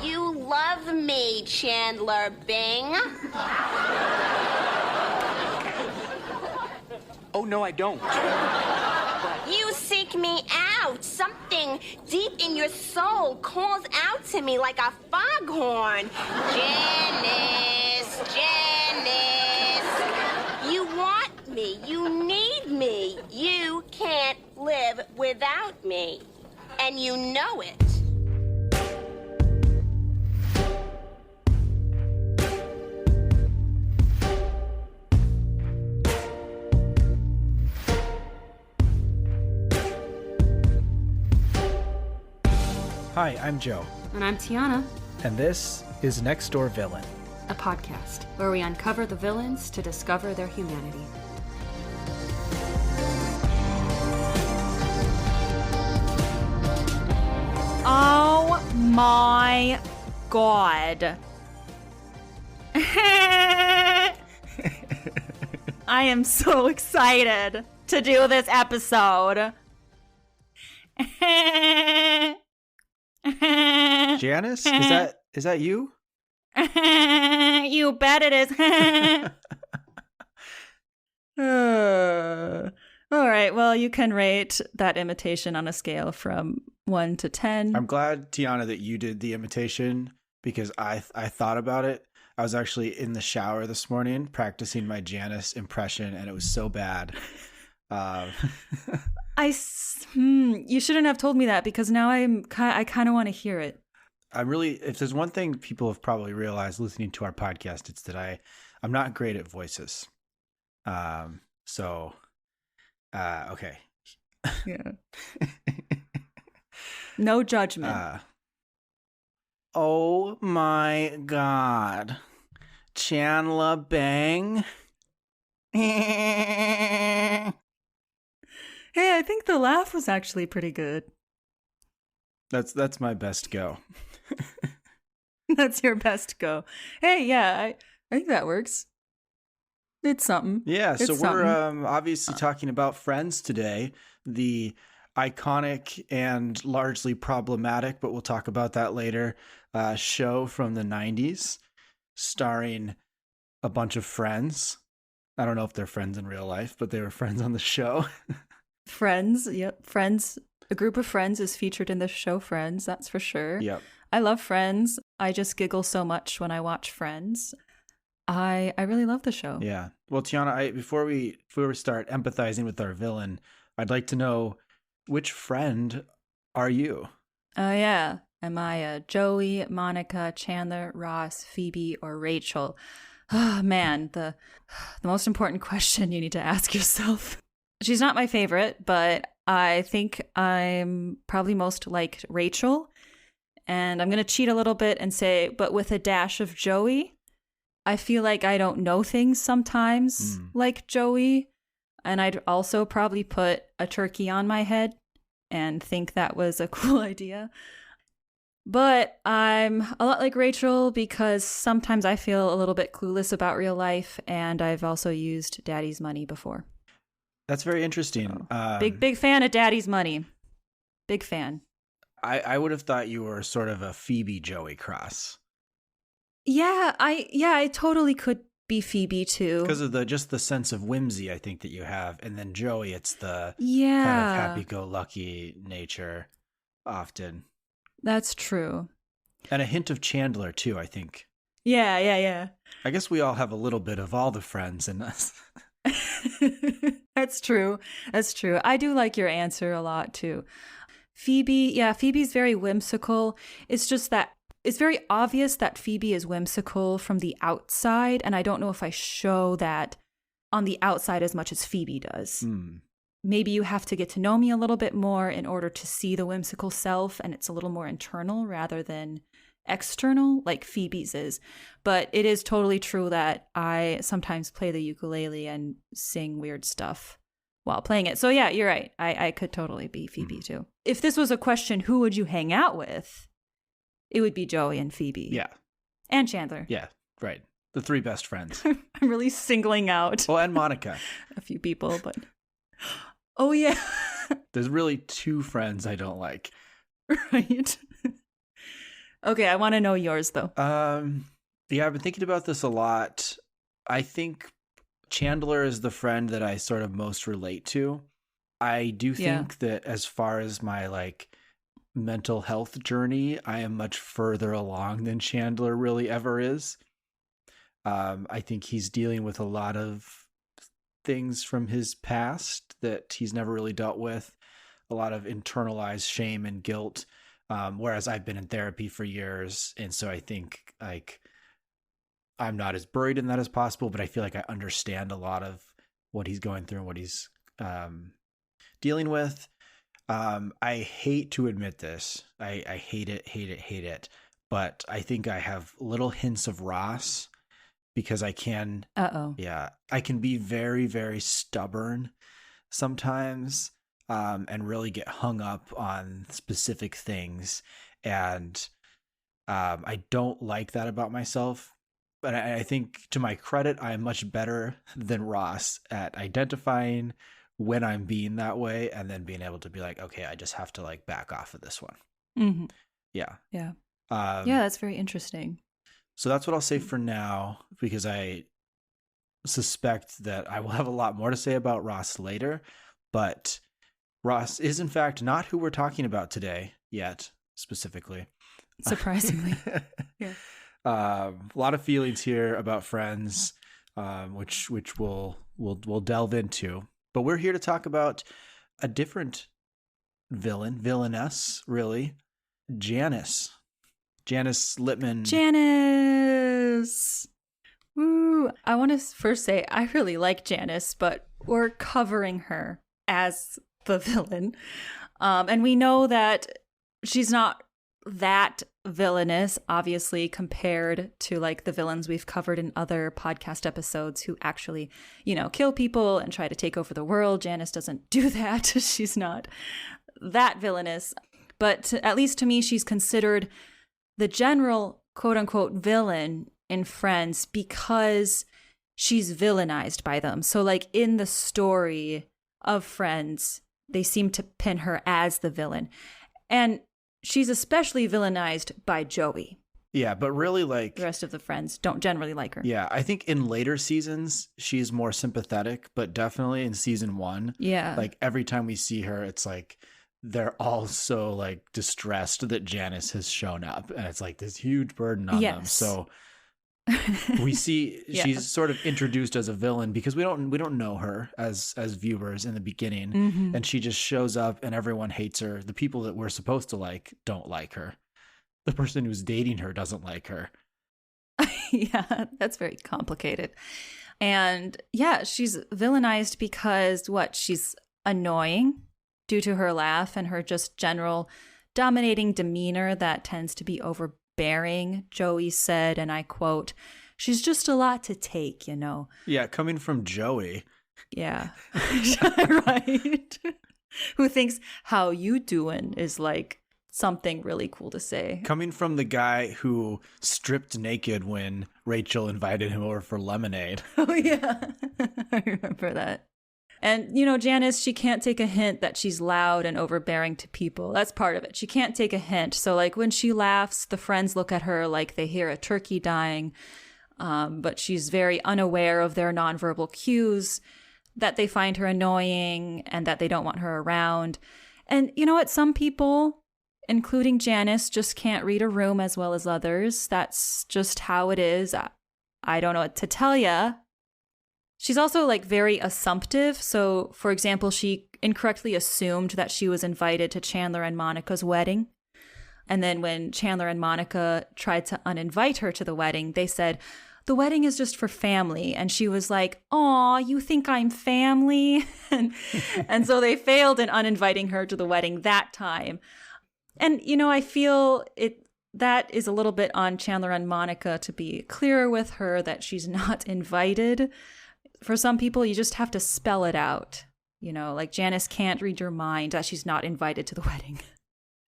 You love me, Chandler Bing. Oh, no, I don't. You seek me out. Something deep in your soul calls out to me like a foghorn. Janice, Janice. You want me. You need me. You can't live without me. And you know it. Hi, I'm Joe. And I'm Tiana. And this is Next Door Villain, A podcast where we uncover the villains to discover their humanity. Oh my God. I am so excited to do this episode. Janice? Is that you? You bet it is. All right, well, you can rate that imitation on a scale from 1 to 10. I'm glad, Tiana, that you did the imitation because I thought about it. I was actually in the shower this morning practicing my Janice impression, and it was so bad. You shouldn't have told me that because now I kind of want to hear it. If there's one thing people have probably realized listening to our podcast, it's that I'm not great at voices. Okay. Yeah. No judgment. Oh my God. Chandler Bing. Hey, I think the laugh was actually pretty good. That's my best go. That's your best go. Hey, yeah, I think that works. It's something. Yeah, it's so something. We're obviously talking about Friends today, the iconic and largely problematic, but we'll talk about that later, show from the 90s starring a bunch of friends. I don't know if they're friends in real life, but they were friends on the show. Friends, yep. Friends, a group of friends is featured in the show Friends, that's for sure. Yep. I love Friends. I just giggle so much when I watch Friends. I really love the show. Yeah. Well, Tiana, before we start empathizing with our villain, I'd like to know, which friend are you? Oh, yeah. Am I Joey, Monica, Chandler, Ross, Phoebe, or Rachel? Oh, man, the most important question you need to ask yourself. She's not my favorite, but I think I'm probably most like Rachel. And I'm going to cheat a little bit and say, but with a dash of Joey. I feel like I don't know things sometimes like Joey. And I'd also probably put a turkey on my head and think that was a cool idea. But I'm a lot like Rachel because sometimes I feel a little bit clueless about real life. And I've also used daddy's money before. That's very interesting. Big fan of daddy's money. Big fan. I would have thought you were sort of a Phoebe Joey cross. Yeah, I totally could be Phoebe too. Because of the sense of whimsy I think that you have. And then Joey, it's the kind of happy-go-lucky nature often. That's true. And a hint of Chandler too, I think. Yeah. I guess we all have a little bit of all the friends in us. That's true. I do like your answer a lot too. Phoebe's very whimsical. It's just that it's very obvious that Phoebe is whimsical from the outside, and I don't know if I show that on the outside as much as Phoebe does. Maybe you have to get to know me a little bit more in order to see the whimsical self, and it's a little more internal rather than external, like Phoebe's is. But it is totally true that I sometimes play the ukulele and sing weird stuff while playing it. So yeah, you're right. I could totally be Phoebe too. If this was a question, who would you hang out with? It would be Joey and Phoebe. Yeah. And Chandler. Yeah, right. The three best friends. I'm really singling out and Monica. a few people, but... Oh, yeah. There's really two friends I don't like. Right. Okay, I want to know yours though. Yeah, I've been thinking about this a lot. I think Chandler is the friend that I sort of most relate to. I do think that as far as my like mental health journey, I am much further along than Chandler really ever is. I think he's dealing with a lot of things from his past that he's never really dealt with, a lot of internalized shame and guilt. Whereas I've been in therapy for years. And so I think like I'm not as buried in that as possible, but I feel like I understand a lot of what he's going through and what he's dealing with. I hate to admit this. I hate it. But I think I have little hints of Ross because I can, I can be very, very stubborn sometimes, and really get hung up on specific things. And I don't like that about myself. But I think to my credit, I am much better than Ross at identifying when I'm being that way and then being able to be like, okay, I just have to like back off of this one. Mm-hmm. Yeah. Yeah. That's very interesting. So that's what I'll say for now, because I suspect that I will have a lot more to say about Ross later. But Ross is, in fact, not who we're talking about today yet, specifically. Surprisingly. Yeah. A lot of feelings here about friends, which we'll delve into. But we're here to talk about a different villainess, really, Janice Littman. Janice. Woo! I want to first say I really like Janice, but we're covering her as the villain, and we know that she's not that villainous, obviously, compared to like the villains we've covered in other podcast episodes who actually, kill people and try to take over the world. Janice doesn't do that. She's not that villainous. But at least to me, she's considered the general quote unquote villain in Friends because she's villainized by them. So like in the story of Friends, they seem to pin her as the villain. And she's especially villainized by Joey. Yeah, but really like the rest of the friends don't generally like her. Yeah, I think in later seasons, she's more sympathetic, but definitely in season 1, like every time we see her, it's like they're all so like distressed that Janice has shown up, and it's like this huge burden on them. So we see she's sort of introduced as a villain because we don't know her as viewers in the beginning, and she just shows up and everyone hates her. The people that we're supposed to like don't like her. The person who's dating her doesn't like her. Yeah, that's very complicated. And yeah, she's villainized because she's annoying due to her laugh and her just general dominating demeanor that tends to be overbearing. Joey said, and I quote, "She's just a lot to take, Yeah, coming from Joey. Yeah. Right. Who thinks how you doing is like something really cool to say. Coming from the guy who stripped naked when Rachel invited him over for lemonade. Oh, yeah. I remember that. And, Janice, she can't take a hint that she's loud and overbearing to people. That's part of it. She can't take a hint. So, like, when she laughs, the friends look at her like they hear a turkey dying. But she's very unaware of their nonverbal cues, that they find her annoying and that they don't want her around. And you know what? Some people, including Janice, just can't read a room as well as others. That's just how it is. I don't know what to tell ya. She's also like very assumptive. So, for example, she incorrectly assumed that she was invited to Chandler and Monica's wedding. And then when Chandler and Monica tried to uninvite her to the wedding, they said, "The wedding is just for family." And she was like, "Aw, you think I'm family?" and so they failed in uninviting her to the wedding that time. And, I feel that is a little bit on Chandler and Monica to be clearer with her that she's not invited. For some people, you just have to spell it out. Like Janice can't read your mind that she's not invited to the wedding.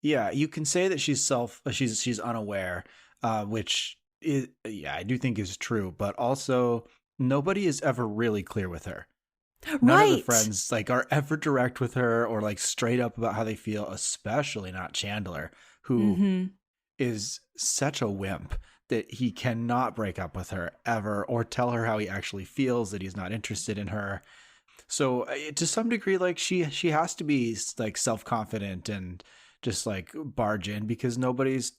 Yeah, you can say that she's unaware, which is, I do think is true. But also, nobody is ever really clear with her. None of the friends are ever direct with her or straight up about how they feel, especially not Chandler, who is such a wimp that he cannot break up with her ever or tell her how he actually feels, that he's not interested in her. So to some degree, like she has to be like self-confident and just like barge in because nobody's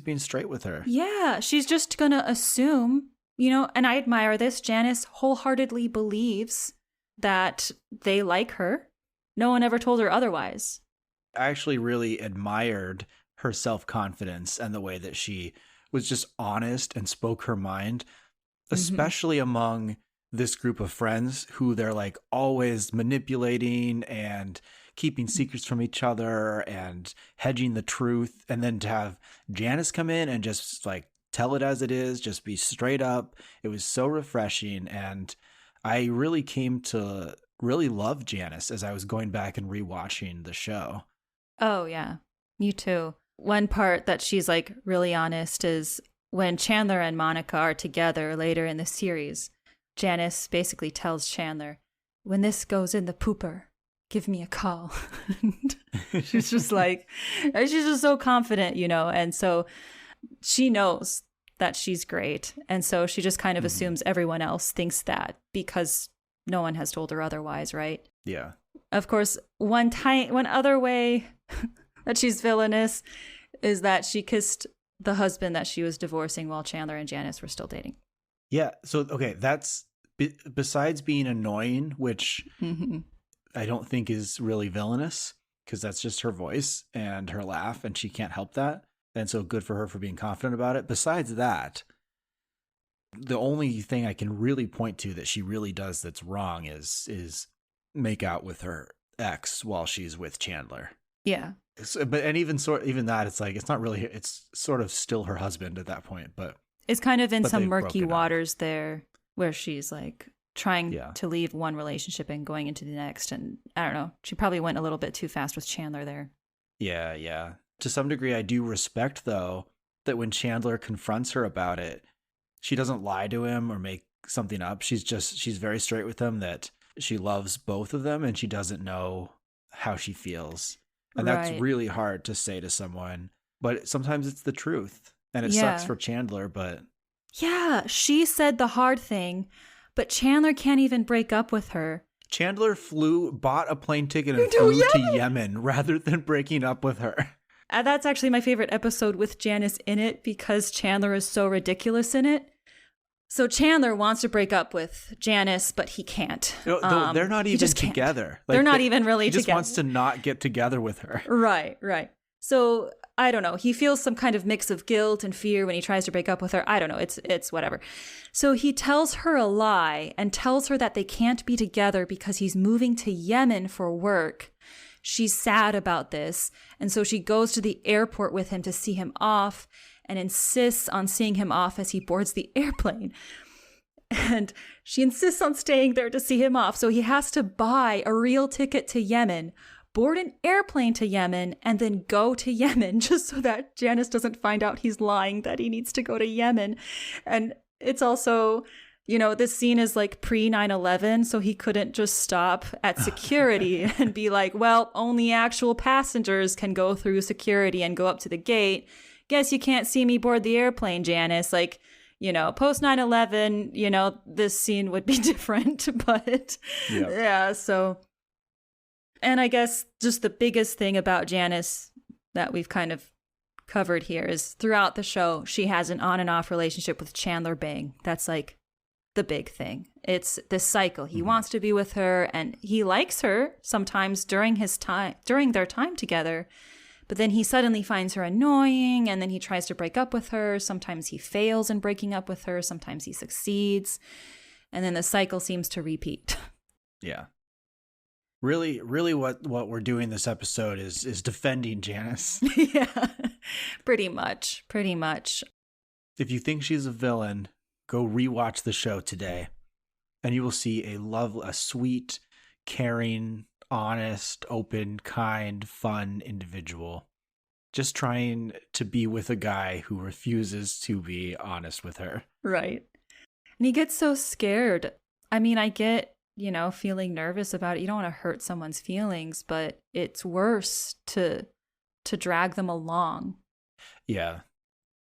being straight with her. Yeah, she's just gonna assume, and I admire this. Janice wholeheartedly believes that they like her. No one ever told her otherwise. I actually really admired her self-confidence and the way that she was just honest and spoke her mind, especially among this group of friends who they're like always manipulating and keeping secrets from each other and hedging the truth. And then to have Janice come in and just like tell it as it is, just be straight up. It was so refreshing. And I really came to really love Janice as I was going back and rewatching the show. Oh, yeah. Me too. One part that she's like really honest is when Chandler and Monica are together later in the series. Janice basically tells Chandler, when this goes in the pooper, give me a call. She's just like, she's just so confident, and so she knows that she's great. And so she just kind of assumes everyone else thinks that because no one has told her otherwise, right? Yeah. Of course, one other way that she's villainous is that she kissed the husband that she was divorcing while Chandler and Janice were still dating. Yeah. So, okay, that's besides being annoying, which I don't think is really villainous because that's just her voice and her laugh and she can't help that. And so good for her for being confident about it. Besides that, the only thing I can really point to that she really does that's wrong is make out with her ex while she's with Chandler. Yeah. Even that, it's like, it's not really, it's sort of still her husband at that point, but it's kind of in some murky broken up. waters there where she's like trying to leave one relationship and going into the next. And I don't know, she probably went a little bit too fast with Chandler there. Yeah, yeah. To some degree, I do respect, though, that when Chandler confronts her about it, she doesn't lie to him or make something up. She's very straight with him that she loves both of them and she doesn't know how she feels. And that's really hard to say to someone, but sometimes it's the truth. And it sucks for Chandler, but... Yeah, she said the hard thing, but Chandler can't even break up with her. Chandler bought a plane ticket and flew to Yemen rather than breaking up with her. That's actually my favorite episode with Janice in it because Chandler is so ridiculous in it. So Chandler wants to break up with Janice, but he can't. They're not even together. They're not even really together. He just wants to not get together with her. Right. So I don't know. He feels some kind of mix of guilt and fear when he tries to break up with her. I don't know. It's whatever. So he tells her a lie and tells her that they can't be together because he's moving to Yemen for work. She's sad about this. And so she goes to the airport with him to see him off and insists on seeing him off as he boards the airplane. And she insists on staying there to see him off. So he has to buy a real ticket to Yemen, board an airplane to Yemen, and then go to Yemen just so that Janice doesn't find out he's lying that he needs to go to Yemen. And it's also, this scene is like pre 9/11, so he couldn't just stop at security and be like, well, only actual passengers can go through security and go up to the gate. Guess you can't see me board the airplane, Janice. Like, post 9/11, this scene would be different, but yeah, so. And I guess just the biggest thing about Janice that we've kind of covered here is throughout the show, she has an on and off relationship with Chandler Bing. That's like the big thing. It's this cycle. He wants to be with her and he likes her sometimes during their time together. But then he suddenly finds her annoying and then he tries to break up with her. Sometimes he fails in breaking up with her. Sometimes he succeeds. And then the cycle seems to repeat. Yeah. Really, really what we're doing this episode is defending Janice. Yeah, pretty much. If you think she's a villain, go rewatch the show today and you will see a sweet, caring, honest, open, kind, fun individual just trying to be with a guy who refuses to be honest with her. Right. And he gets so scared. I mean, I get, feeling nervous about it. You don't want to hurt someone's feelings, but it's worse to drag them along. Yeah.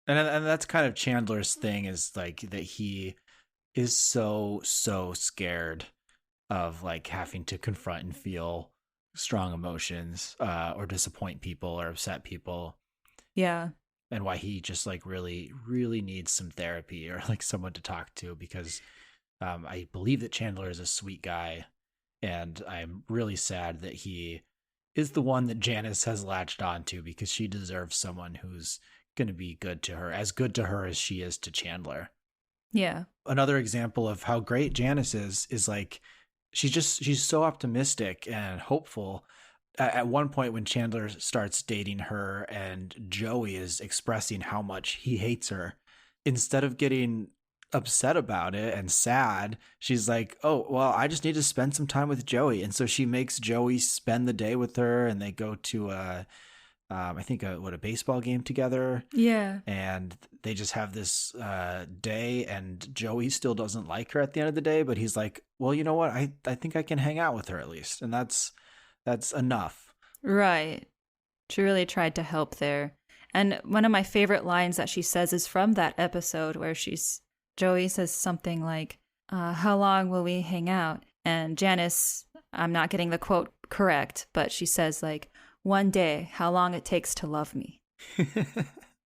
And that's kind of Chandler's thing, is like that he is so scared of like having to confront and feel strong emotions, or disappoint people or upset people. Yeah. And why he just like really needs some therapy or like someone to talk to, because I believe that Chandler is a sweet guy, and I'm really sad that he is the one that Janice has latched onto, because she deserves someone who's going to be good to her as she is to Chandler. Yeah. Another example of how great Janice is like she's so optimistic and hopeful. At one point when Chandler starts dating her and Joey is expressing how much he hates her, instead of getting upset about it and sad, she's like, oh, well, I just need to spend some time with Joey. And so she makes Joey spend the day with her, and they go to I think a baseball game together. Yeah. And they just have this day, and Joey still doesn't like her at the end of the day, but he's like, well, you know what? I think I can hang out with her at least. And that's enough. Right. She really tried to help there. And one of my favorite lines that she says is from that episode where Joey says something like, how long will we hang out? And Janice, I'm not getting the quote correct, but she says like, one day, how long it takes to love me.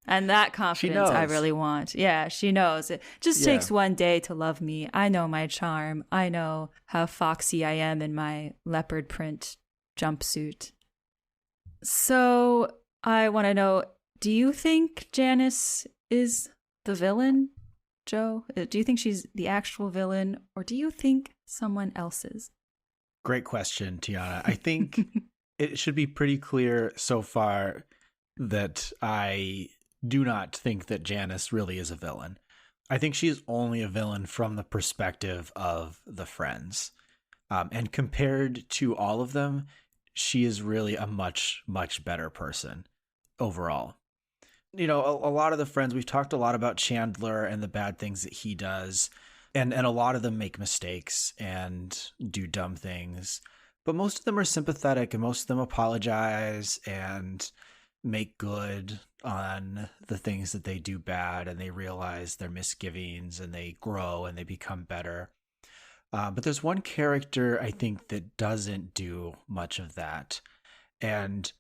And that confidence I really want. Yeah, she knows. It just takes one day to love me. I know my charm. I know how foxy I am in my leopard print jumpsuit. So I want to know, do you think Janice is the villain, Joe? Do you think she's the actual villain, or do you think someone else is? Great question, Tiana. I think it should be pretty clear so far that I do not think that Janice really is a villain. I think she's only a villain from the perspective of the friends. And compared to all of them, she is really a much better person overall. You know, a lot of the friends, we've talked a lot about Chandler and the bad things that he does. And a lot of them make mistakes and do dumb things. But most of them are sympathetic, and most of them apologize and make good on the things that they do bad, and they realize their misgivings, and they grow and they become better. But there's one character I think that doesn't do much of that. And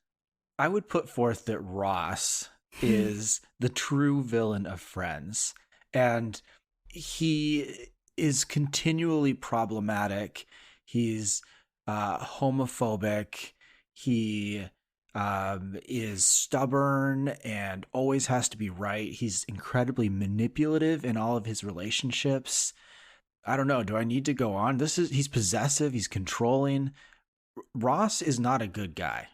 I would put forth that Ross is the true villain of Friends. And he is continually problematic. He's homophobic. He is stubborn and always has to be right. He's incredibly manipulative in all of his relationships. I don't know. Do I need to go on? He's possessive. He's controlling. Ross is not a good guy.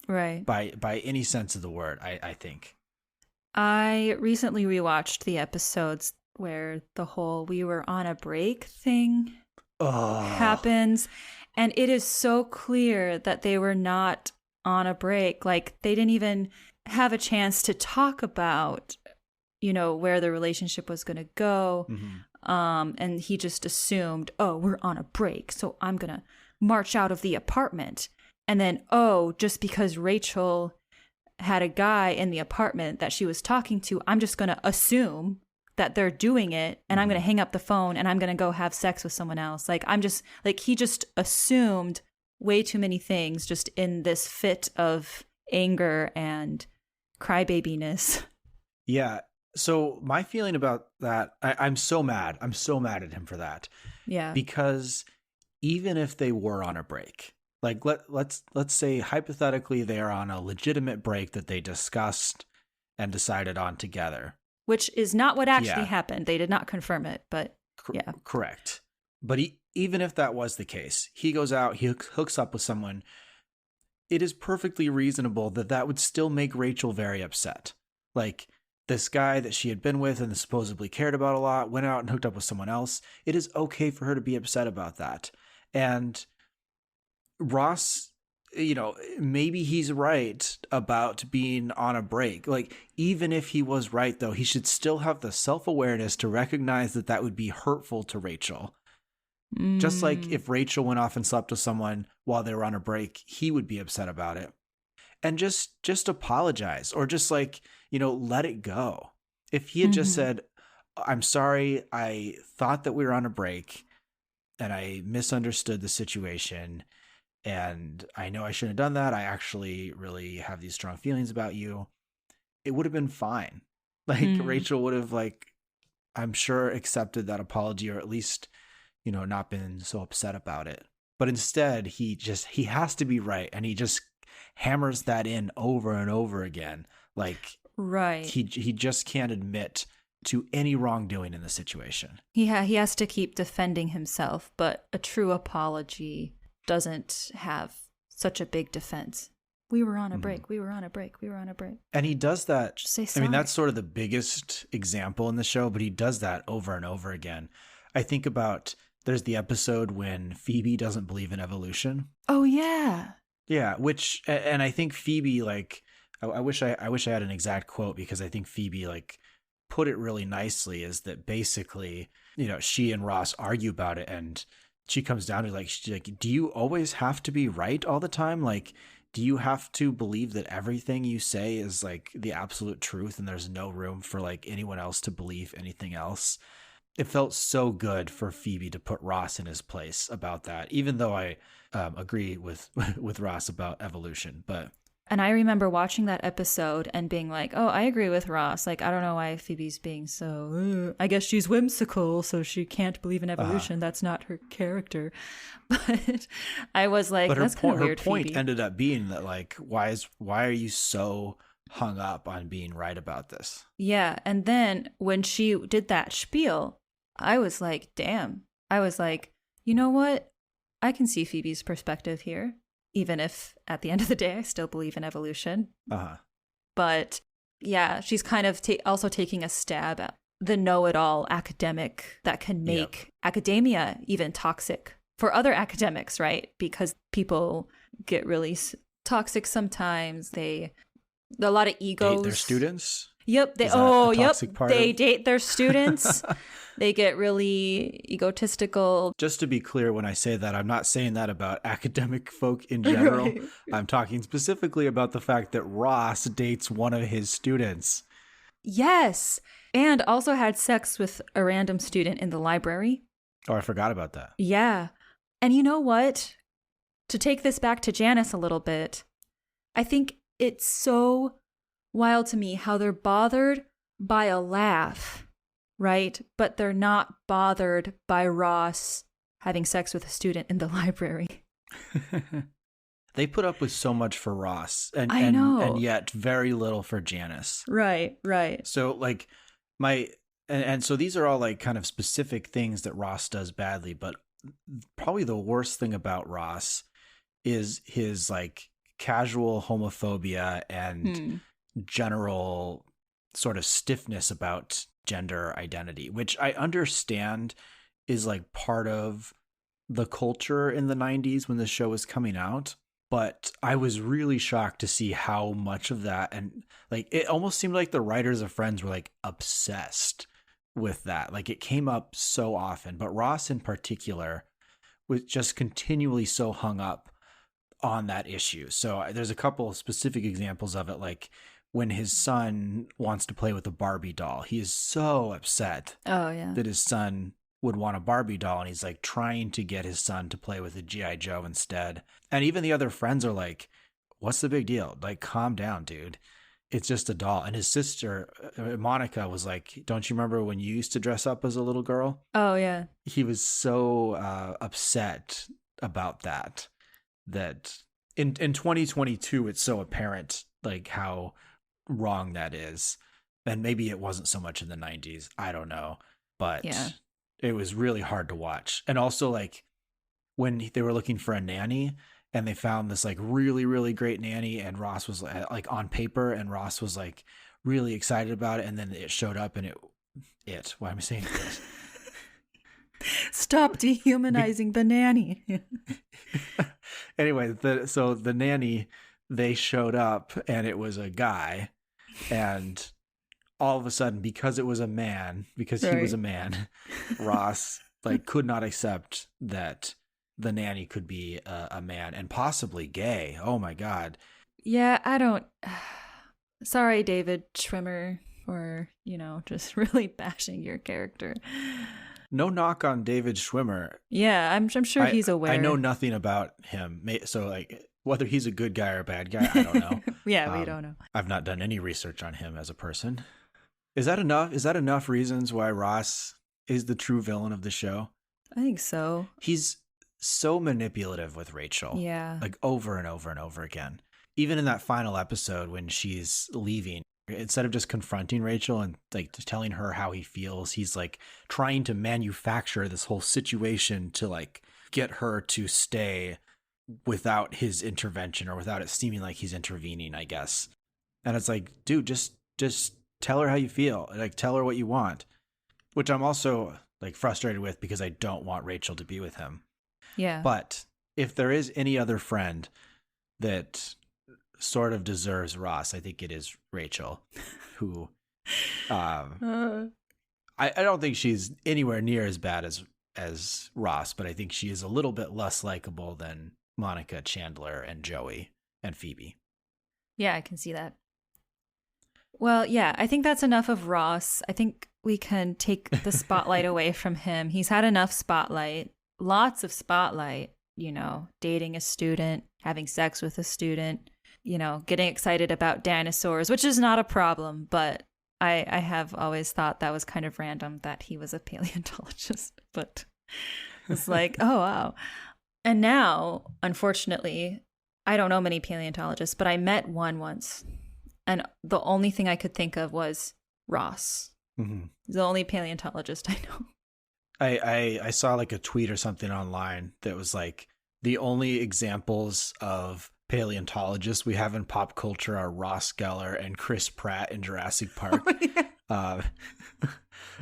Right. By any sense of the word, I think. I recently rewatched the episodes where the whole we were on a break thing happens. And it is so clear that they were not on a break. Like, they didn't even have a chance to talk about, you know, where the relationship was going to go. Mm-hmm. And he just assumed, oh, we're on a break, so I'm going to march out of the apartment. And then, oh, just because Rachel had a guy in the apartment that she was talking to, I'm just going to assume that they're doing it, and I'm going to hang up the phone and I'm going to go have sex with someone else. Like, he just assumed way too many things just in this fit of anger and crybabiness. Yeah. So my feeling about that, I'm so mad. I'm so mad at him for that. Yeah. Because even if they were on a break, like let's say hypothetically they are on a legitimate break that they discussed and decided on together. Which is not what actually happened. They did not confirm it, but yeah. Correct. But even if that was the case, he goes out, he hooks up with someone. It is perfectly reasonable that would still make Rachel very upset. Like, this guy that she had been with and supposedly cared about a lot went out and hooked up with someone else. It is okay for her to be upset about that. And Ross, you know, maybe he's right about being on a break. Like, even if he was right, though, he should still have the self-awareness to recognize that would be hurtful to Rachel. Just like if Rachel went off and slept with someone while they were on a break, he would be upset about it. And just apologize, or just like, you know, let it go. If he had just said, I'm sorry, I thought that we were on a break and I misunderstood the situation and I know I shouldn't have done that. I actually really have these strong feelings about you. It would have been fine. Like Rachel would have, like, I'm sure accepted that apology, or at least, you know, not been so upset about it. But instead he has to be right. And he just hammers that in over and over again. Like, Right. He just can't admit to any wrongdoing in the situation. He has to keep defending himself, but a true apology doesn't have such a big defense. We were on a break. We were on a break. We were on a break. And he does that. Just say I sorry. mean, that's sort of the biggest example in the show, but he does that over and over again. I think about, there's the episode when Phoebe doesn't believe in evolution. Oh, yeah. Yeah, and I think Phoebe, like, I wish I had an exact quote, because I think Phoebe, like, put it really nicely, is that basically, you know, she and Ross argue about it, and she comes down to, like, she's like, do you always have to be right all the time? Like, do you have to believe that everything you say is, like, the absolute truth and there's no room for, like, anyone else to believe anything else? It felt so good for Phoebe to put Ross in his place about that, even though I agree with Ross about evolution. And I remember watching that episode and being like, oh, I agree with Ross. Like, I don't know why Phoebe's being so, I guess she's whimsical, so she can't believe in evolution. That's not her character. But I was like, that's kind of weird, her point Phoebe. ended up being that, like, why are you so hung up on being right about this? Yeah. And then when she did that spiel, I was like, damn. I was like, you know what? I can see Phoebe's perspective here. Even if at the end of the day, I still believe in evolution. But yeah, she's kind of also taking a stab at the know-it-all academic that can make academia even toxic for other academics, right? Because people get really toxic sometimes. A lot of egos. Date their students? Yep. They date their students. They get really egotistical. Just to be clear, when I say that, I'm not saying that about academic folk in general. Right. I'm talking specifically about the fact that Ross dates one of his students. Yes. And also had sex with a random student in the library. Oh, I forgot about that. Yeah. And you know what? To take this back to Janice a little bit, I think it's so wild to me how they're bothered by a laugh, right? But they're not bothered by Ross having sex with a student in the library. They put up with so much for Ross I know. And yet very little for Janice. Right. So, like, so these are all, like, kind of specific things that Ross does badly, but probably the worst thing about Ross is his, like, casual homophobia and general sort of stiffness about gender identity, which I understand is, like, part of the culture in the 90s when the show was coming out. But I was really shocked to see how much of that, and, like, it almost seemed like the writers of Friends were, like, obsessed with that. Like, it came up so often, but Ross in particular was just continually so hung up on that issue. So there's a couple of specific examples of it, like when his son wants to play with a Barbie doll. He is so upset that his son would want a Barbie doll, and he's, like, trying to get his son to play with a G.I. Joe instead. And even the other friends are like, what's the big deal? Like, calm down, dude. It's just a doll. And his sister, Monica, was like, don't you remember when you used to dress up as a little girl? Oh, yeah. He was so upset about that in 2022, it's so apparent, like, how wrong that is. And maybe it wasn't so much in the 90s. I don't know. But yeah. It was really hard to watch. And also, like, when they were looking for a nanny and they found this, like, really, really great nanny, and Ross was, like, on paper, and Ross was, like, really excited about it. And then it showed up, and why am I saying this? Stop dehumanizing the nanny. Anyway, so the nanny, they showed up, and it was a guy, and all of a sudden, because he was a man, Ross, like, could not accept that the nanny could be a man and possibly gay. Oh my God. Yeah, I don't. Sorry, David Schwimmer or, just really bashing your character. No knock on David Schwimmer. Yeah, I'm sure he's aware. I know nothing about him. So, like, whether he's a good guy or a bad guy, I don't know. Yeah, we don't know. I've not done any research on him as a person. Is that enough? Is that enough reasons why Ross is the true villain of the show? I think so. He's so manipulative with Rachel. Yeah. Like over and over and over again. Even in that final episode when she's leaving, instead of just confronting Rachel and like telling her how he feels, he's like trying to manufacture this whole situation to like get her to stay without his intervention or without it seeming like he's intervening, I guess. And it's like, dude, just tell her how you feel. Like, tell her what you want, which I'm also like frustrated with because I don't want Rachel to be with him. Yeah. But if there is any other friend that sort of deserves Ross, I think it is Rachel, who I don't think she's anywhere near as bad as Ross, but I think she is a little bit less likable than Monica, Chandler, and Joey and Phoebe. Yeah, I can see that. Well, yeah, I think that's enough of Ross. I think we can take the spotlight away from him. He's had enough spotlight, lots of spotlight, dating a student, having sex with a student, getting excited about dinosaurs, which is not a problem, but I have always thought that was kind of random that he was a paleontologist, but it's like, oh, wow. And now, unfortunately, I don't know many paleontologists, but I met one once. And the only thing I could think of was Ross. Mm-hmm. He's the only paleontologist I know. I saw like a tweet or something online that was like, the only examples of paleontologists we have in pop culture are Ross Geller and Chris Pratt in Jurassic Park. Oh, yeah.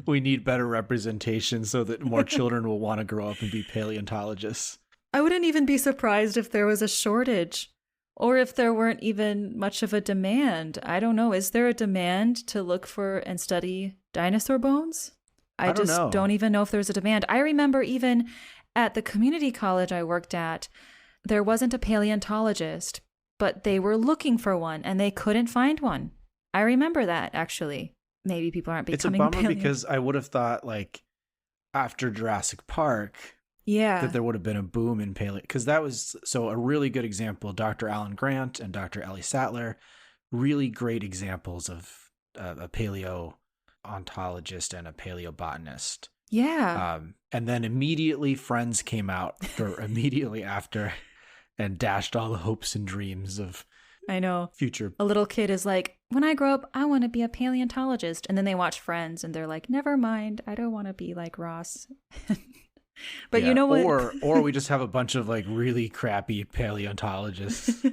We need better representation so that more children will want to grow up and be paleontologists. I wouldn't even be surprised if there was a shortage. Or if there weren't even much of a demand. I don't know. Is there a demand to look for and study dinosaur bones? I just don't even know if there's a demand. I remember even at the community college I worked at, there wasn't a paleontologist, but they were looking for one and they couldn't find one. I remember that, actually. Maybe people aren't becoming It's a bummer because I would have thought, like, after Jurassic Park... Yeah. That there would have been a boom in paleo, because that was a really good example. Dr. Alan Grant and Dr. Ellie Sattler, really great examples of a paleontologist and a paleobotanist. Yeah. And then immediately Friends came out immediately after and dashed all the hopes and dreams of I know. Future. A little kid is like, when I grow up, I want to be a paleontologist. And then they watch Friends and they're like, never mind. I don't want to be like Ross. But yeah, you know what? Or we just have a bunch of like really crappy paleontologists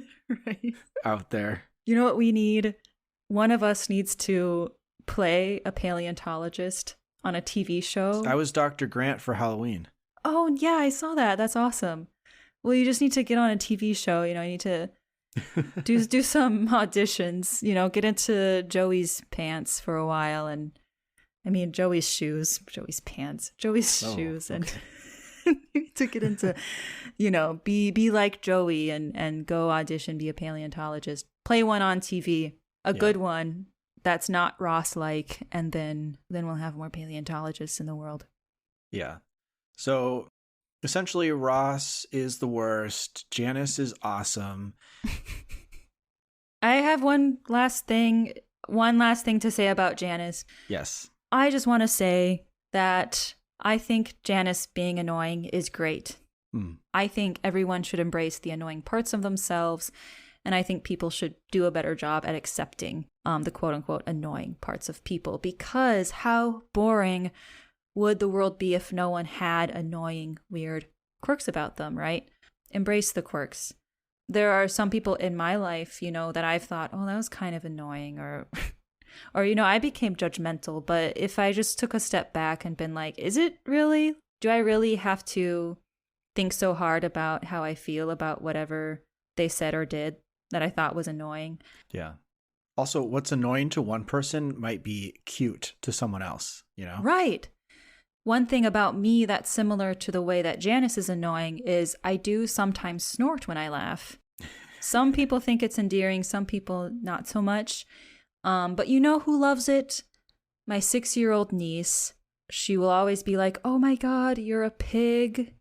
right. out there. You know what we need? One of us needs to play a paleontologist on a TV show. I was Dr. Grant for Halloween. Oh, yeah, I saw that. That's awesome. Well, you just need to get on a TV show. You need to do some auditions, get into Joey's pants for a while. And I mean, Joey's shoes, Joey's pants, Joey's shoes. Okay. And to get into, be like Joey and go audition, be a paleontologist, play one on TV, a good one that's not Ross-like, and then we'll have more paleontologists in the world. Yeah. So essentially, Ross is the worst. Janice is awesome. I have one last thing to say about Janice. Yes. I just want to say that I think Janice being annoying is great. I think everyone should embrace the annoying parts of themselves, and I think people should do a better job at accepting the quote-unquote annoying parts of people, because how boring would the world be if no one had annoying, weird quirks about them, right? Embrace the quirks. There are some people in my life, that I've thought, oh, that was kind of annoying, or I became judgmental. But if I just took a step back and been like, is it really? Do I really have to think so hard about how I feel about whatever they said or did that I thought was annoying? Yeah. Also, what's annoying to one person might be cute to someone else, Right. One thing about me that's similar to the way that Janice is annoying is I do sometimes snort when I laugh. Some people think it's endearing, some people not so much. But you know who loves it? My 6-year-old niece. She will always be like, "Oh my God, you're a pig."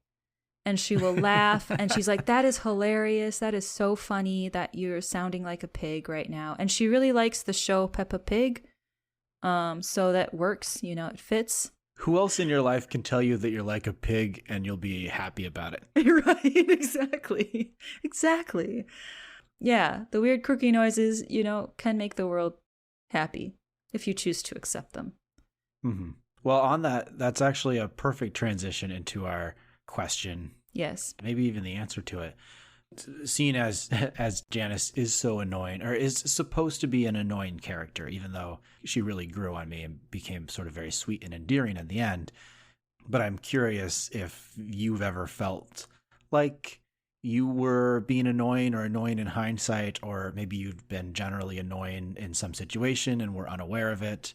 And she will laugh. And she's like, "That is hilarious. That is so funny that you're sounding like a pig right now." And she really likes the show Peppa Pig. So that works, it fits. Who else in your life can tell you that you're like a pig and you'll be happy about it? Right, exactly. Exactly. Yeah, the weird quirky noises, can make the world happy if you choose to accept them. Mm-hmm. Well, on that's actually a perfect transition into our question. Yes. Maybe even the answer to it. Seeing as Janice is so annoying, or is supposed to be an annoying character, even though she really grew on me and became sort of very sweet and endearing in the end. But I'm curious if you've ever felt like you were being annoying or annoying in hindsight, or maybe you've been generally annoying in some situation and were unaware of it.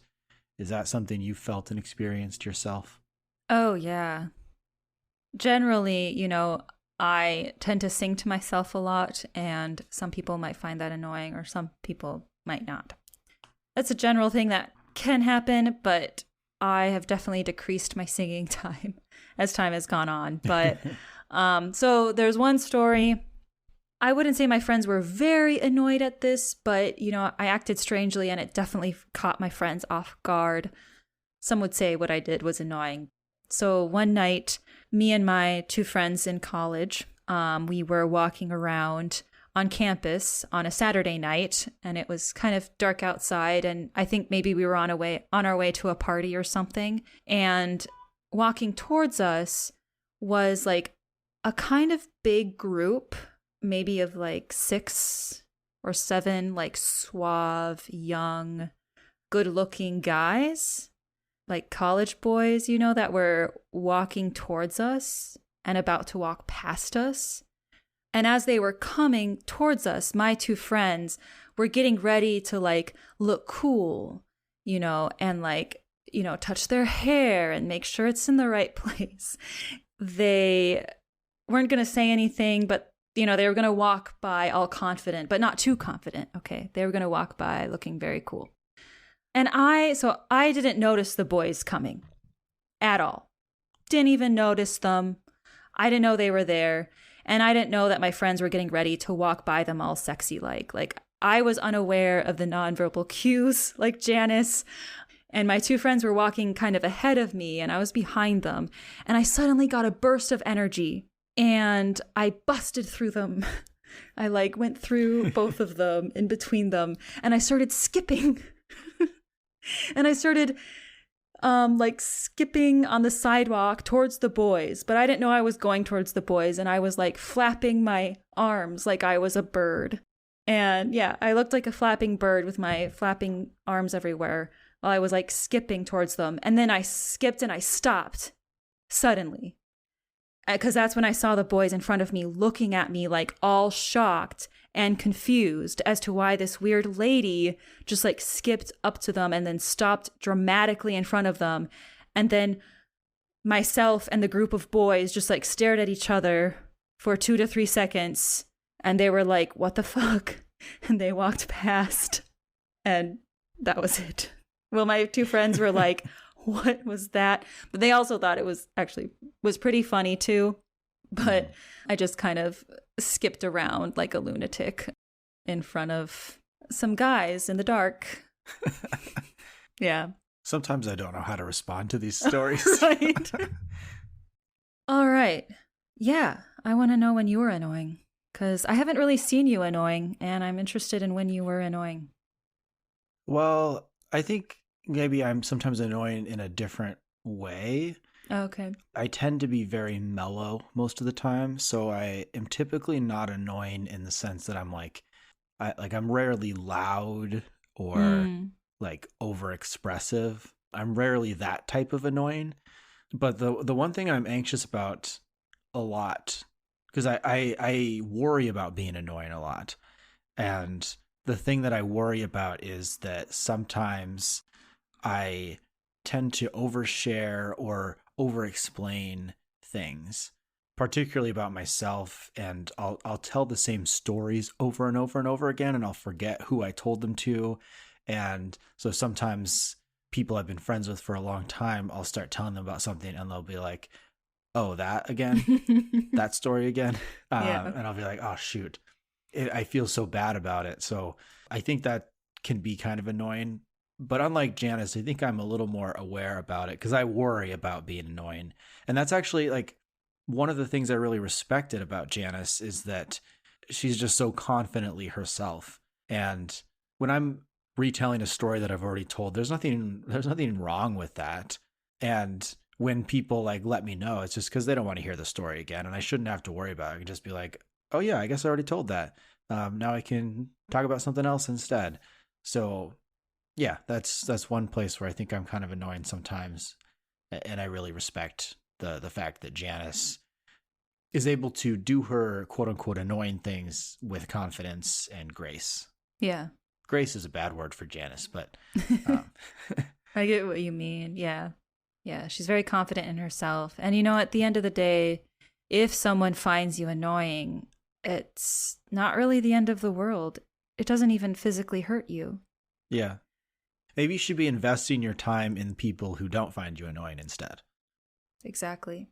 Is that something you felt and experienced yourself? Oh, yeah. Generally, I tend to sing to myself a lot, and some people might find that annoying, or some people might not. That's a general thing that can happen, but I have definitely decreased my singing time as time has gone on. But so there's one story. I wouldn't say my friends were very annoyed at this, but, I acted strangely, and it definitely caught my friends off guard. Some would say what I did was annoying. So one night, me and my 2 friends in college, we were walking around on campus on a Saturday night, and it was kind of dark outside, and I think maybe we were on our way to a party or something. And walking towards us was like a kind of big group, maybe of like 6 or 7 like suave, young, good-looking guys. Like college boys, that were walking towards us and about to walk past us. And as they were coming towards us, my 2 friends were getting ready to like look cool, and like, touch their hair and make sure it's in the right place. They weren't going to say anything, but, they were going to walk by all confident, but not too confident. Okay. They were going to walk by looking very cool. And I didn't notice the boys coming at all. Didn't even notice them. I didn't know they were there. And I didn't know that my friends were getting ready to walk by them all sexy like. Like, I was unaware of the nonverbal cues like Janice. And my 2 friends were walking kind of ahead of me, and I was behind them. And I suddenly got a burst of energy, and I busted through them. I like went through both of them, in between them, and I started skipping. And I started like skipping on the sidewalk towards the boys, but I didn't know I was going towards the boys, and I was like flapping my arms like I was a bird. And yeah, I looked like a flapping bird with my flapping arms everywhere while I was like skipping towards them. And then I skipped and I stopped suddenly, because that's when I saw the boys in front of me looking at me like all shocked and confused as to why this weird lady just like skipped up to them and then stopped dramatically in front of them. And then myself and the group of boys just like stared at each other for 2 to 3 seconds, and they were like, "What the fuck?" And they walked past, and that was it. Well, my 2 friends were like, "What was that?" But they also thought it was pretty funny too. But I just kind of skipped around like a lunatic in front of some guys in the dark. Yeah. Sometimes I don't know how to respond to these stories. Right. All right. Yeah, I want to know when you were annoying, because I haven't really seen you annoying, and I'm interested in when you were annoying. Well, I think maybe I'm sometimes annoying in a different way. Okay. I tend to be very mellow most of the time, so I am typically not annoying in the sense that I'm I'm rarely loud or like over expressive. I'm rarely that type of annoying. But the one thing I'm anxious about a lot, because I worry about being annoying a lot, and the thing that I worry about is that sometimes I tend to overshare or over-explain things, particularly about myself, and I'll tell the same stories over and over and over again, and I'll forget who I told them to, And so sometimes people I've been friends with for a long time, I'll start telling them about something and they'll be like, oh, that again? That story again? Yeah. And I'll be like, oh, shoot. I feel so bad about it. So I think that can be kind of annoying. But unlike Janice, I think I'm a little more aware about it because I worry about being annoying. And that's actually like one of the things I really respected about Janice is that she's just so confidently herself. And when I'm retelling a story that I've already told, there's nothing wrong with that. And when people like let me know, it's just because they don't want to hear the story again, and I shouldn't have to worry about it. I can just be like, oh yeah, I guess I already told that. Now I can talk about something else instead. So yeah, that's one place where I think I'm kind of annoying sometimes, and I really respect the fact that Janice is able to do her quote unquote annoying things with confidence and grace. Yeah. Grace is a bad word for Janice, but I get what you mean. Yeah. Yeah. She's very confident in herself. And you know, at the end of the day, if someone finds you annoying, it's not really the end of the world. It doesn't even physically hurt you. Yeah. Maybe you should be investing your time in people who don't find you annoying instead. Exactly.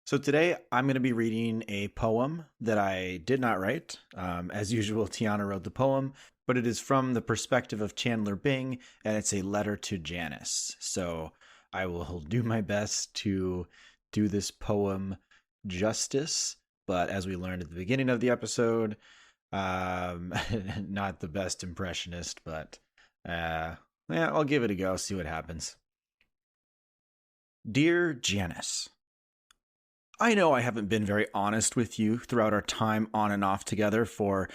So today I'm going to be reading a poem that I did not write. As usual, Tiana wrote the poem, but it is from the perspective of Chandler Bing, and it's a letter to Janice. So I will do my best to do this poem justice, but as we learned at the beginning of the episode, not the best impressionist, but yeah, I'll give it a go, see what happens. Dear Janice, I know I haven't been very honest with you throughout our time on and off together for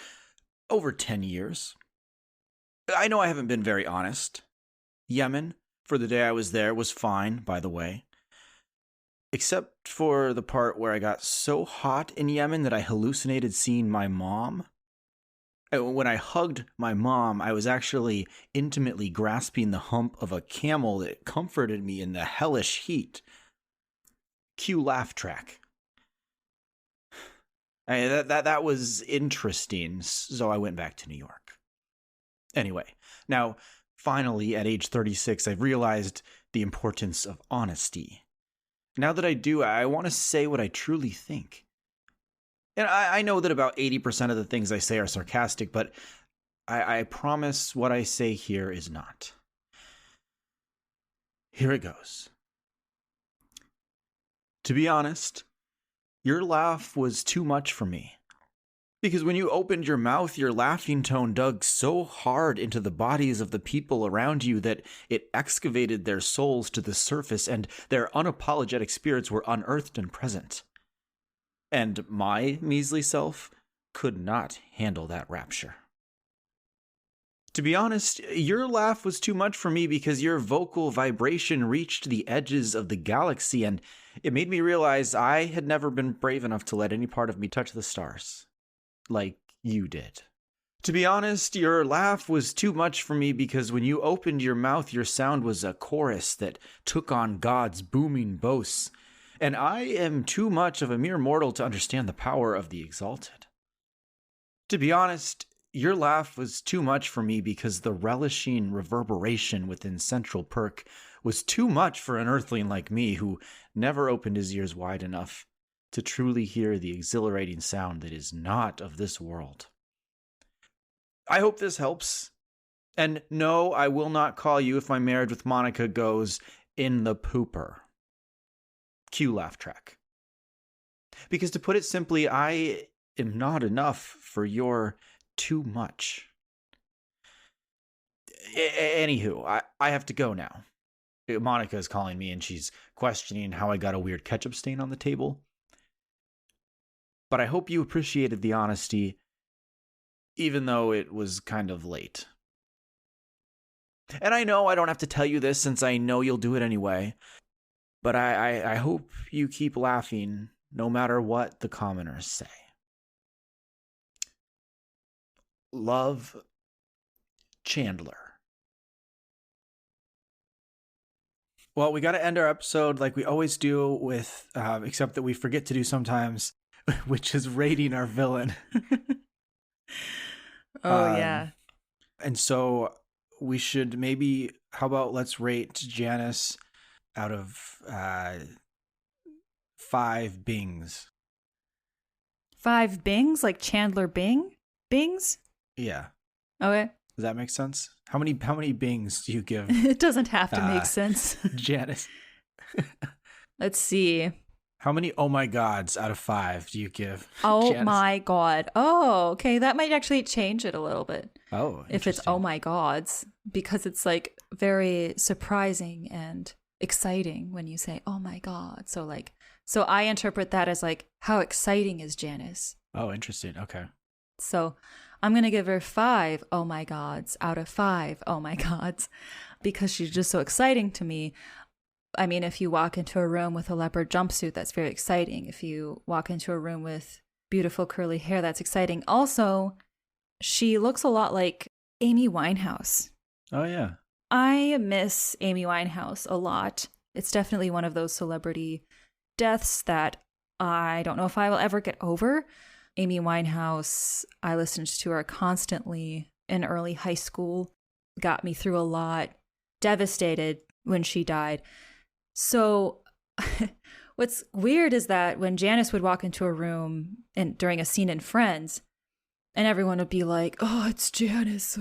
over 10 years. I know I haven't been very honest. Yemen, for the day I was there, was fine, by the way. Except for the part where I got so hot in Yemen that I hallucinated seeing my mom. When I hugged my mom, I was actually intimately grasping the hump of a camel that comforted me in the hellish heat. Cue laugh track. That was interesting, so I went back to New York. Anyway, now, finally, at age 36, I've realized the importance of honesty. Now that I do, I want to say what I truly think. And I know that about 80% of the things I say are sarcastic, but I promise what I say here is not. Here it goes. To be honest, your laugh was too much for me. Because when you opened your mouth, your laughing tone dug so hard into the bodies of the people around you that it excavated their souls to the surface and their unapologetic spirits were unearthed and present. And my measly self could not handle that rapture. To be honest, your laugh was too much for me because your vocal vibration reached the edges of the galaxy, and it made me realize I had never been brave enough to let any part of me touch the stars, like you did. To be honest, your laugh was too much for me because when you opened your mouth, your sound was a chorus that took on God's booming boasts, and I am too much of a mere mortal to understand the power of the exalted. To be honest, your laugh was too much for me because the relishing reverberation within Central Perk was too much for an earthling like me who never opened his ears wide enough to truly hear the exhilarating sound that is not of this world. I hope this helps. And no, I will not call you if my marriage with Monica goes in the pooper. Cue laugh track. Because to put it simply, I am not enough for your too much. Anywho, I have to go now. Monica is calling me and she's questioning how I got a weird ketchup stain on the table. But I hope you appreciated the honesty, even though it was kind of late. And I know I don't have to tell you this since I know you'll do it anyway. But I hope you keep laughing no matter what the commoners say. Love, Chandler. Well, we got to end our episode like we always do with, except that we forget to do sometimes, which is rating our villain. Yeah. And so we should maybe, how about let's rate Janice out of 5 Bings. 5 Bings? Like Chandler Bing? Bings? Yeah. Okay. Does that make sense? How many Bings do you give It doesn't have to make sense. Janice? Let's see. How many oh my gods out of 5 do you give Oh Janice? my god. Oh, okay. That might actually change it a little bit. Oh, if it's oh my gods, because it's like very surprising and exciting when you say oh my god. So I interpret that as like, how exciting is Janice? Oh, interesting. Okay. So I'm going to give her 5 oh my gods out of 5 oh my gods, because she's just so exciting to me. I mean, if you walk into a room with a leopard jumpsuit, that's very exciting. If you walk into a room with beautiful curly hair, that's exciting. Also, she looks a lot like Amy Winehouse. Oh, yeah. I miss Amy Winehouse a lot. It's definitely one of those celebrity deaths that I don't know if I will ever get over. Amy Winehouse, I listened to her constantly in early high school, got me through a lot, devastated when she died. So what's weird is that when Janice would walk into a room and during a scene in Friends, and everyone would be like, oh, it's Janice,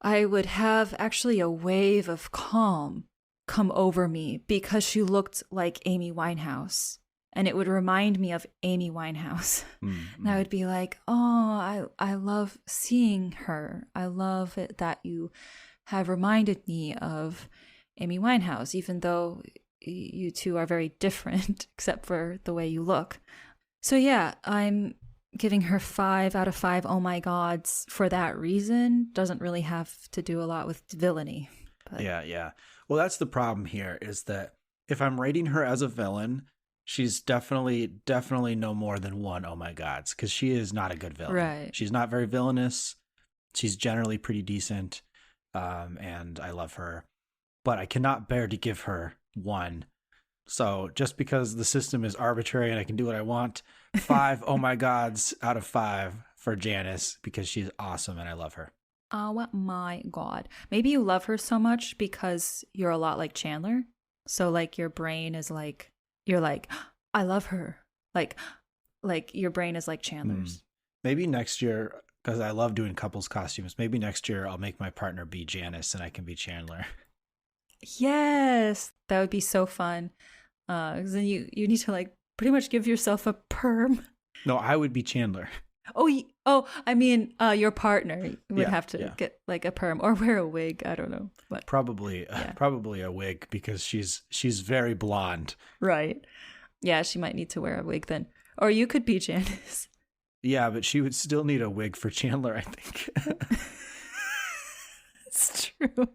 I would have actually a wave of calm come over me because she looked like Amy Winehouse. And it would remind me of Amy Winehouse. Mm-hmm. And I would be like, oh, I love seeing her. I love it that you have reminded me of Amy Winehouse, even though you two are very different, except for the way you look. So yeah, I'm giving her 5 out of 5 oh my gods for that reason. Doesn't really have to do a lot with villainy. But... Yeah. Well, that's the problem here, is that if I'm rating her as a villain, she's definitely no more than 1 oh my gods, because she is not a good villain. Right. She's not very villainous. She's generally pretty decent, and I love her. But I cannot bear to give her 1. So just because the system is arbitrary and I can do what I want, 5 oh my gods out of 5 for Janice, because she's awesome and I love her. Oh my god. Maybe you love her so much because you're a lot like Chandler. So like your brain is like, you're like, I love her. Like your brain is like Chandler's. Maybe next year, because I love doing couples costumes, maybe next year I'll make my partner be Janice and I can be Chandler. Yes, that would be so fun. Because then you need to like pretty much give yourself a perm. No, I would be Chandler. I mean, your partner would have to get like a perm or wear a wig. I don't know, but probably a wig, because she's very blonde. Right. Yeah, she might need to wear a wig then. Or you could be Janice. Yeah, but she would still need a wig for Chandler, I think. It's true.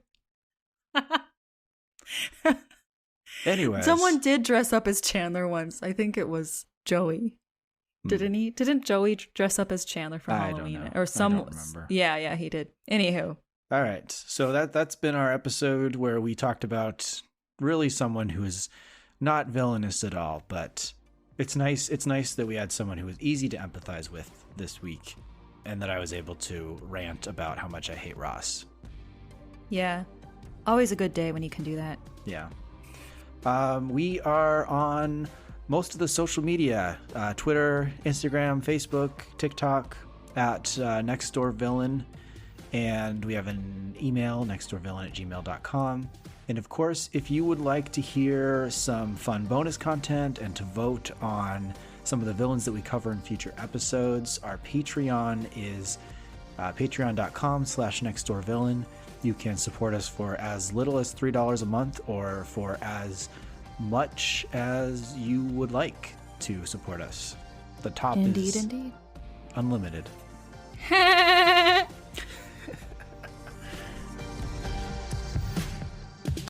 Anyways, someone did dress up as Chandler once. I think it was Joey. Didn't he? Didn't Joey dress up as Chandler for Halloween? I don't know. Or some? I don't remember. Yeah, he did. Anywho. All right. So that's been our episode where we talked about really someone who is not villainous at all, but it's nice that we had someone who was easy to empathize with this week, and that I was able to rant about how much I hate Ross. Yeah. Always a good day when you can do that. Yeah. We are on most of the social media, Twitter, Instagram, Facebook, TikTok, at Next Door Villain. And we have an email, nextdoorvillain@gmail.com. And of course, if you would like to hear some fun bonus content and to vote on some of the villains that we cover in future episodes, our Patreon is patreon.com/nextdoorvillain. You can support us for as little as $3 a month, or for as much as you would like to support us. The top is indeed. unlimited.